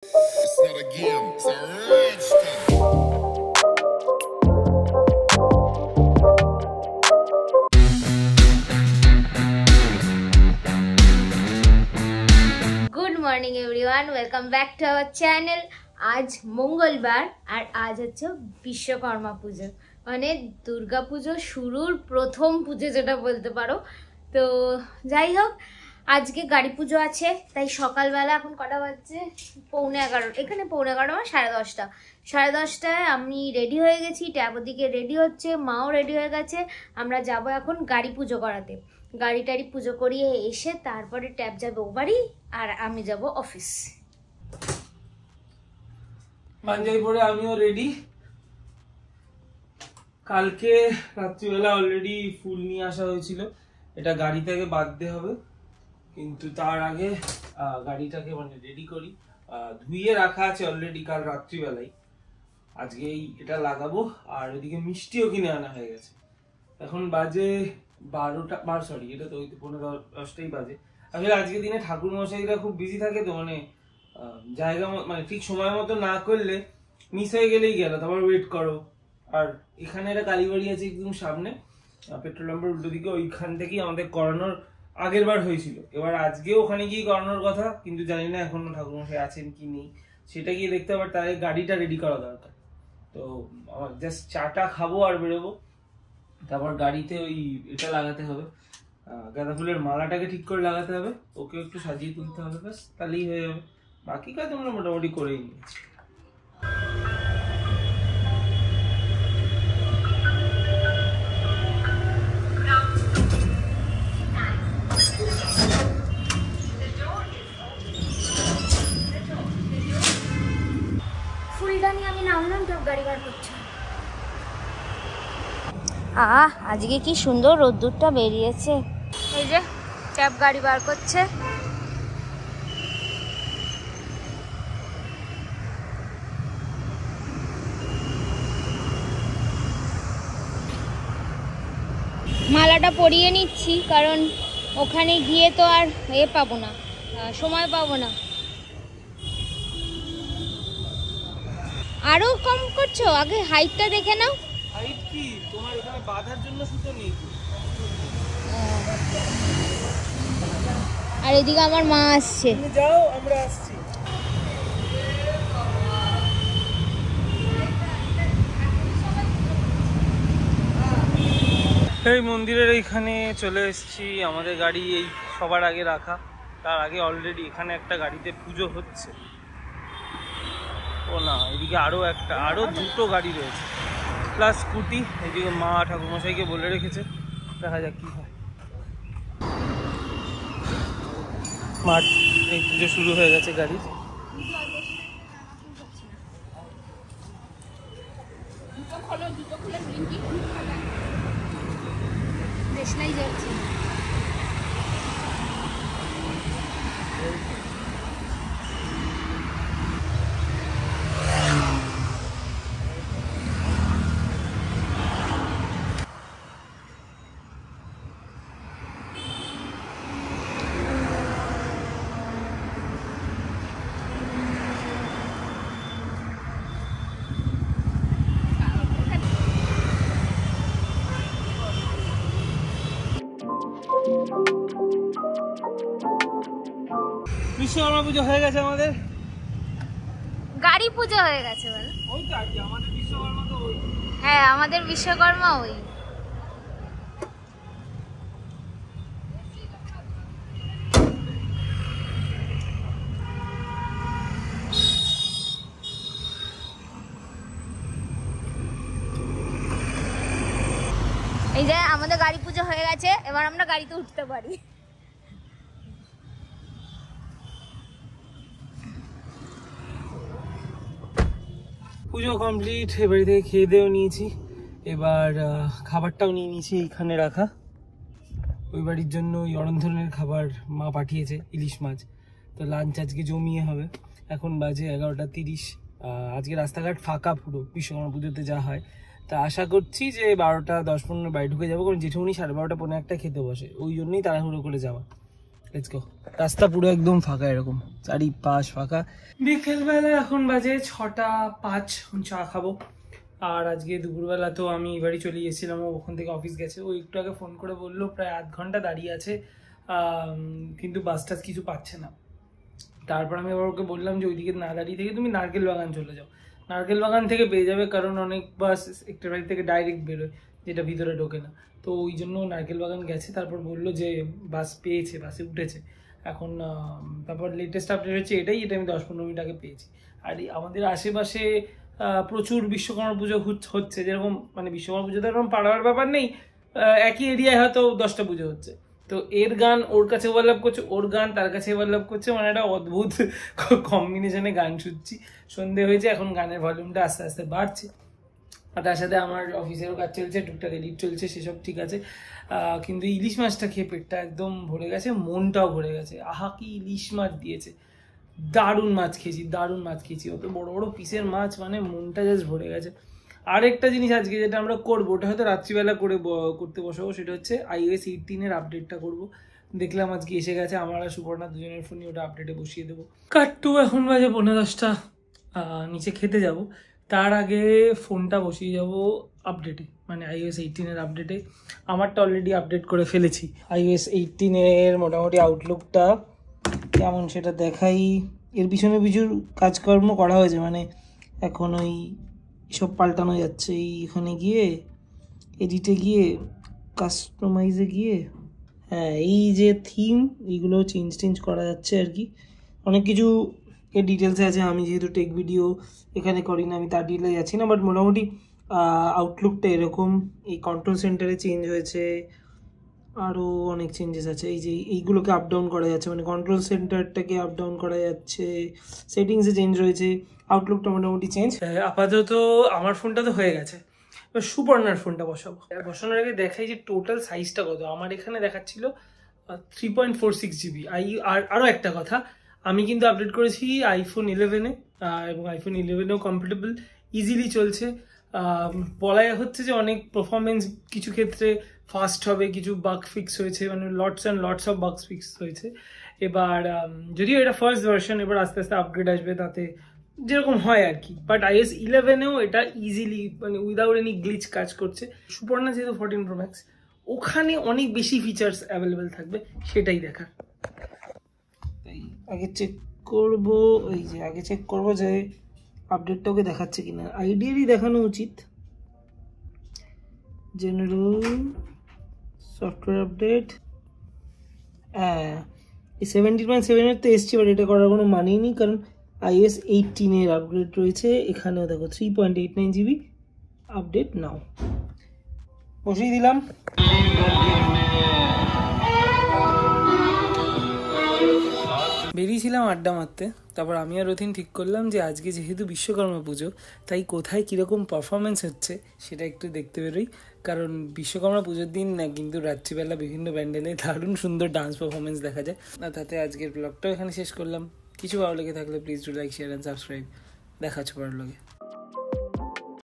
It's not a game, it's a rich thing. Good morning everyone, welcome back to our channel. আজ মঙ্গলবার আর আজ হচ্ছে বিশ্বকর্মা পুজো, মানে দুর্গা পুজো শুরুর প্রথম পুজো যেটা বলতে পারো। তো যাই হোক, আজকে গাড়ি পুজো আছে, তাই সকালবেলা এখন কটা বাজছে, 11:15। এখানে 11:15 মানে 10:30। 10:30টায় আমি রেডি হয়ে গেছি, ট্যাব ওদিকে রেডি হচ্ছে, মাও রেডি হয়ে গেছে। আমরা যাব এখন গাড়ি পুজো করাতে। গাড়ি টাড়ি পুজো করিয়ে এসে তারপরে ট্যাব যাবে ও বাড়ি আর আমি যাব অফিস। পাঞ্জাবি পরে আমিও রেডি। কালকে রাত্রিবেলা অলরেডি ফুল নিয়ে আসা হয়েছিল, এটা গাড়ি থেকে বাঁধতে হবে, কিন্তু তার আগে গাড়িটাকে মানে রেডি করি। ধুইয়ে রাখা আছে অলরেডি কাল রাত্রিবেলায়, আজকেই এটা লাগাবো। আর ওইদিকে মিষ্টিও কিনে আনা হয়ে গেছে। এখন বাজে 12টা, সরি এটা তো 10:45 বাজে। আসলে আজকে দিনে ঠাকুর মশাইরা খুব বিজি থাকে, তো মানে জায়গা মানে ঠিক সময় মতো না করলে মিস হয়ে গেলেই গেল, তারপর ওয়েট করো। আর এখানে একটা কালীবাড়ি আছে একদম সামনে, পেট্রোল পাম্পের উল্টো দিকে, ওইখান থেকেই আমাদের করানোর আগের বার হয়েছিল। এবার আজকেও ওখানে গিয়ে করানোর কথা, কিন্তু জানি না এখনো ঠাকুরমশাই আছেন কি নেই, সেটা গিয়ে দেখতে হবে। তাই গাড়িটা রেডি করা দরকার। তো আমার জাস্ট চাটা খাবো আর বেরোবো। তারপর গাড়িতে ওই এটা লাগাতে হবে, গাঁদা ফুলের মালাটাকে ঠিক করে লাগাতে হবে, ওকে একটু সাজিয়ে তুলতে হবে, ব্যাস তাহলেই হয়ে যাবে। বাকি কাজ আমরা মোটামুটি করেই নিয়েছি। ফুলদানি আমি নামলাম, তো গাড়ি বার করছে। আজকে কি সুন্দর রোদ্দুরটা বেরিয়েছে। এই যে ক্যাব গাড়ি বার করছে। মালাটা পরিয়ে নিচ্ছি, কারণ ওখানে গিয়ে তো আর পাবো না, সময় পাবো না। আরো কম করছো, আগে হাইটটা দেখে নাও। হাইট কি তোমার এখানে বাঁধার জন্য সুতো নেই? আর এদিকে আমার মা আসছে। তুমি যাও, আমরা আসছি। এই মন্দিরের এইখানে চলে এসেছি। আমাদের গাড়ি এই সবার আগে রাখা, তার আগে অলরেডি এখানে একটা গাড়িতে পুজো হচ্ছে। ও না, এদিকে আরো দুটো গাড়ি রয়েছে, প্লাস স্কুটি। এদিকে মা ঠাকুরমশাইকে বলে রেখেছে, দেখা যাক কি হয়। মাঠ এই পুজো শুরু হয়ে গেছে গাড়ি। দেশলাই যাচ্ছে। বিশ্বকর্মা পুজো হয়ে গেছে আমাদের। গাড়ি পুজো হয়ে গেছে বলো? ওই তো আর কি, আমাদের বিশ্বকর্মা তো ওই। হ্যাঁ, আমাদের বিশ্বকর্মা ওই। এই যে আমাদের গাড়ি পুজো হয়ে গেছে, এবার আমরা গাড়িতে উঠতে পারি। পুজো কমপ্লিট, এবাড়ি থেকে খেয়ে দেও নিয়েছি। এবার খাবারটাও নিয়ে নিয়েছি এইখানে রাখা। ওই বাড়ির জন্য ওই অরন্ধনের খাবার মা পাঠিয়েছে, ইলিশ মাছ। তো লাঞ্চ আজকে জমিয়ে হবে। এখন বাজে 11:30। আজকে রাস্তাঘাট ফাঁকা পুরো, বিশ্বকর্মা পুজোতে যা হয়। তা আশা করছি যে 12:10-15 বাড়ি ঢুকে যাবো, কারণ জেঠুমনি 12:30 পৌনে 1 খেতে বসে, ওই জন্যই তাড়াহুড়ো করে যাওয়া। Let's go. রাস্তা পুরো একদম ফাঁকা, এরকম চারিপাশ ফাঁকা। বিকেলবেলা এখন বাজে 6:05, চা খাবো। আর আজকে দুপুরবেলা তো আমি বাড়ি চলে গেছিলাম, ওখান থেকে অফিস গেছে। ও একটু আগে ফোন করে বললো প্রায় আধ ঘন্টা দাঁড়িয়ে আছে, কিন্তু বাস টাস কিছু পাচ্ছে না। তারপর আমি আবার ওকে বললাম যে ওইদিকে না দাঁড়িয়ে থেকে তুমি নারকেল বাগান চলে যাও, নারকেল বাগান থেকে পেয়ে যাবে, কারণ অনেক বাস একটা বাড়ি থেকে ডাইরেক্ট বেরোয়, যেটা ভিতরে ঢোকে না। তো ওই জন্য নারকেল বাগান গেছে। তারপর বললো যে বাস পেয়েছে, বাসে উঠেছে এখন। তারপর লেটেস্ট আপডেট হচ্ছে এটাই, এটা আমি 10-15 মিনিট আগে পেয়েছি। আর আমাদের আশেপাশে প্রচুর বিশ্বকর্মা পুজো হচ্ছে, যেরকম মানে বিশ্বকর্মা পুজোতে এরকম পাড়ার ব্যাপার নেই, একই এরিয়ায় হয়তো 10টা পুজো হচ্ছে। তো এর গান ওর কাছে ওভারল্যাপ করছে, ওর গান তার কাছে ওভারল্যাপ করছে, মানে একটা অদ্ভুত কম্বিনেশনে গান শুনছি। সন্ধে হয়েছে, এখন গানের ভলিউমটা আস্তে আস্তে বাড়ছে। আর তার সাথে আমার অফিসেরও কাজ চলছে, টুকটাক এডিট চলছে, সেসব ঠিক আছে। কিন্তু ইলিশ মাছটা খেয়ে পেটটা একদম ভরে গেছে, মনটাও ভরে গেছে। আহা কি ইলিশ মাছ দিয়েছে, দারুণ মাছ খেয়েছি। অত বড় বড় পিসের মাছ, মানে মনটা জাস্ট ভরে গেছে। আরেকটা জিনিস আজকে যেটা আমরা করবো, ওটা হয়তো রাত্রিবেলা করতে বসাবো, সেটা হচ্ছে iOS 18 আপডেটটা করবো। দেখলাম আজকে এসে গেছে, আমার আর সুপর্ণা দুজনের ফোনে ওটা আপডেটে বসিয়ে দেবো। কাট্টু এখন বাজে 9:45, নিচে খেতে যাব। তার আগে ফোনটা বসিয়ে যাব আপডেটে, মানে iOS 18 আপডেটে। আমারটা অলরেডি আপডেট করে ফেলেছি। iOS 18 মোটামুটি আউটলুকটা কেমন সেটা দেখাই। এর পিছনে প্রচুর কাজকর্ম করা হয়েছে, মানে এখন ওই সব পাল্টানো যাচ্ছে। এইখানে গিয়ে এডিটে গিয়ে কাস্টমাইজে গিয়ে, হ্যাঁ এই যে থিম, এইগুলো চেঞ্জ করা যাচ্ছে আর কি। অনেক কিছু এর ডিটেলসে আছে, আমি যেহেতু টেক ভিডিও এখানে করি না, আমি তার ডিটেলে যাচ্ছি না। বাট মোটামুটি আউটলুকটা এরকম। এই কন্ট্রোল সেন্টারে চেঞ্জ হয়েছে, আরও অনেক চেঞ্জেস আছে। এই যে এইগুলোকে আপ ডাউন করা যাচ্ছে, মানে কন্ট্রোল সেন্টারটাকে আপ ডাউন করা যাচ্ছে, সেটিংসে চেঞ্জ রয়েছে, আউটলুকটা মোটামুটি চেঞ্জ। আপাতত আমার ফোনটা তো হয়ে গেছে, এবার সুপর্ণার ফোনটা বসানোর আগে দেখাই যে টোটাল সাইজটা কত। আমার এখানে দেখাচ্ছিল 3.46 GB। আরও একটা কথা, আমি কিন্তু আপডেট করেছি iPhone 11-এ, এবং iPhone 11-এও কমফোর্টেবল, ইজিলি চলছে। বলা হচ্ছে যে অনেক পারফরমেন্স কিছু ক্ষেত্রে ফাস্ট হবে, কিছু বাগ ফিক্স হয়েছে, মানে লটস অফ বাগ ফিক্স হয়েছে। এবার যদিও এটা ফার্স্ট ভার্সন, এবার আস্তে আস্তে আপগ্রেড আসবে, তাতে যেরকম হয় আর কি। বাট iOS 11-এও এটা ইজিলি, মানে উইদাউট এনি গ্লিচ কাজ করছে। সুপর্ণা যেহেতু 14 Pro Max, ওখানে অনেক বেশি ফিচার্স অ্যাভেলেবেল থাকবে, সেটাই দেখার। তাই আগে চেক করবো যে আপডেটটা ওকে দেখাচ্ছে কিনা। আইডিয়ারই দেখানো উচিত। জেনারেল সফটওয়্যার আপডেট, হ্যাঁ এই 17.7-এর তো এসছে, বাট এটা করার কোনো মানেই নেই, কারণ iOS 18-এর আপগ্রেড রয়েছে। এখানেও দেখো 3.89 GB আপডেট নাও। বসিয়ে দিলাম। বেরিয়েছিলাম আড্ডা মারতে, তারপর আমি আর রথিন ঠিক করলাম যে আজকে যেহেতু বিশ্বকর্মা পুজো, তাই কোথায় কীরকম পারফরমেন্স হচ্ছে সেটা একটু দেখতে বেরোই। কারণ বিশ্বকর্মা পুজোর দিন না কিন্তু রাত্রিবেলা বিভিন্ন প্যান্ডেলে দারুণ সুন্দর ডান্স পারফরমেন্স দেখা যায়। তাতে আজকের ব্লগটাও এখানে শেষ করলাম। কিছু ভালো লেগে থাকলে please do like, share and subscribe. দেখা হচ্ছে পরের ব্লগে।